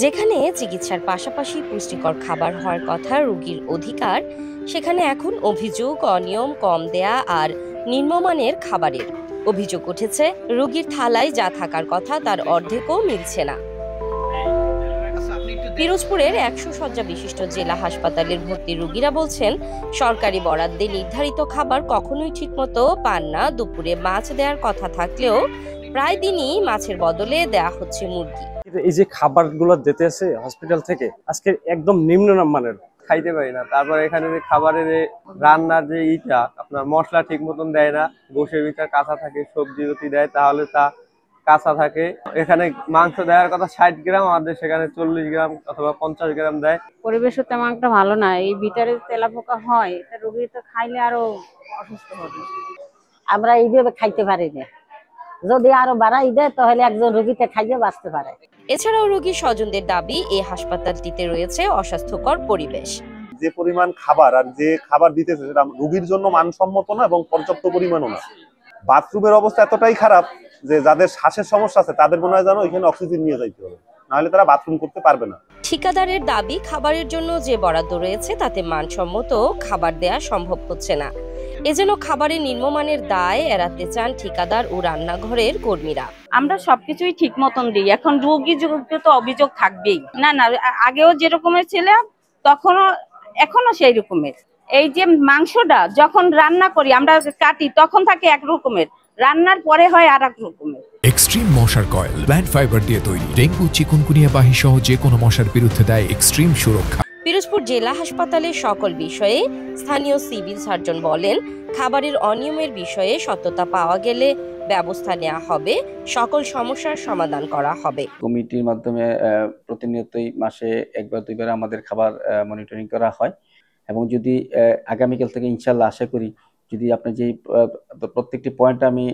যেখানে চিকিৎসার পাশাপাশি পুষ্টিকর খাবার হওয়ার কথা রোগীর অধিকার, সেখানে এখন অভিযোগ অনিয়ম, কম দেয়া আর নিম্নমানের খাবারের অভিযোগ উঠেছে। রোগীর থালায় যা থাকার কথা তার অর্ধেকও মিলছে না। পিরোজপুরের ১০০ শয্যা বিশিষ্ট জেলা হাসপাতালের ভর্তি রোগীরা বলছেন, সরকারি বরাদ্দে নির্ধারিত খাবার কখনোই ঠিকমতো পান না। দুপুরে মাছ দেওয়ার কথা থাকলেও প্রায় দিনই মাছের বদলে দেয়া হচ্ছে মুরগি। এই যে খাবারগুলো দিতেছে হসপিটাল থেকে, আজকে একদম নিম্নমানের, খাইতে পারি না। তারপর এখানে যে খাবারের রান্নার যে আপনার মশলা ঠিক মতন দেয় না, গোশের ভিতর কাঁচা থাকে, সবজি যদি দেয় তাহলে তা কাঁচা থাকে। এখানে মাংস দেওয়ার কথা ৬০ গ্রাম, আমাদের সেখানে ৪০ গ্রাম অথবা ৫০ গ্রাম দেয়। পরিবেশও তেমন একটা ভালো না। এই ভিতরে তেলাপোকা হয়, এটা রোগী তো খাইলে আরো অসুস্থ হবে। আমরা এইভাবে খাইতে পারি না, যদি আরো বাড়াই দেয় তাহলে একজন রোগীতে খাইয়ে বাঁচতে পারে। এছাড়াও রোগীর স্বজনদের দাবি, এই হাসপাতালটিতে রয়েছে অস্বাস্থ্যকর পরিবেশ। যে পরিমাণ খাবার আর যে খাবার দিতেছে সেটা রোগীর জন্য মানসম্মত না এবং পর্যাপ্ত পরিমাণও না। বাথরুমের অবস্থা এতটাই খারাপ যে যাদের শ্বাসের সমস্যা আছে তাদের মনে হয় যেন এখানে অক্সিজেন নিয়ে যাইতে হবে, নাহলে তারা বাথরুম করতে পারবে না। ঠিকাদারের দাবি, খাবারের জন্য যে বরাদ্দ রয়েছে তাতে মানসম্মত খাবার দেয়া সম্ভব হচ্ছে না। এজন্য খাবারের নিম্নমানের দায় এড়াতে চান ঠিকাদার ও রান্নাঘরের কর্মীরা। আমরা সবকিছুই ঠিক মতন দিই, এখন রোগী যুগে তো অভিযোগ থাকবেই। না না, আগেও যেরকমের ছিল তখনও এখনো সেই রকমের। এই যে মাংসটা যখন রান্না করি আমরা কাটি তখন থাকে এক রকমের, রান্নার পরে হয় আর এক রকমের। এক্সট্রিম মশার কয়েল প্ল্যান্ট ফাইবার দিয়ে তৈরি, ডেঙ্গু, চিকুনগুনিয়া বাহি সহ যে কোনো মশার বিরুদ্ধে দেয় এক্সট্রিম সুরক্ষা। পিরোজপুর জেলা হাসপাতালের সকল বিষয়ে স্থানীয় সিভিল সার্জন বলেন, খাবারের অনিয়মের বিষয়ে সত্যতা পাওয়া গেলে ব্যবস্থা নেওয়া হবে, সকল সমস্যার সমাধান করা হবে। কমিটির মাধ্যমে প্রতিনিয়তই মাসে একবার দুইবার আমাদের খাবার মনিটরিং করা হয় এবং যদি আগামীকাল থেকে ইনশাল্লাহ আশা করি, যদি আপনি যে প্রত্যেকটি পয়েন্ট আমি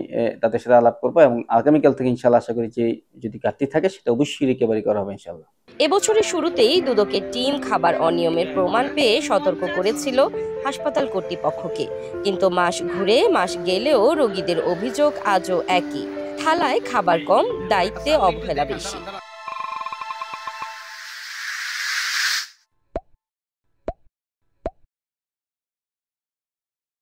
তাদের সাথে আলাপ করবো এবং আগামীকাল থেকে ইনশাল্লাহ আশা করি যে যদি ঘাটতি থাকে সেটা অবশ্যই রিকভারি করা হবে ইনশাল্লাহ। এবছরের শুরুতেই দুদকের টিম খাবার অনিয়মের প্রমাণ পেয়ে সতর্ক করেছিল হাসপাতাল কর্তৃপক্ষকে, কিন্তু মাস ঘুরে মাস গেলেও রোগীদের অভিযোগ আজও একই, থালায় খাবার কম, দায়িত্বে অবহেলা বেশি।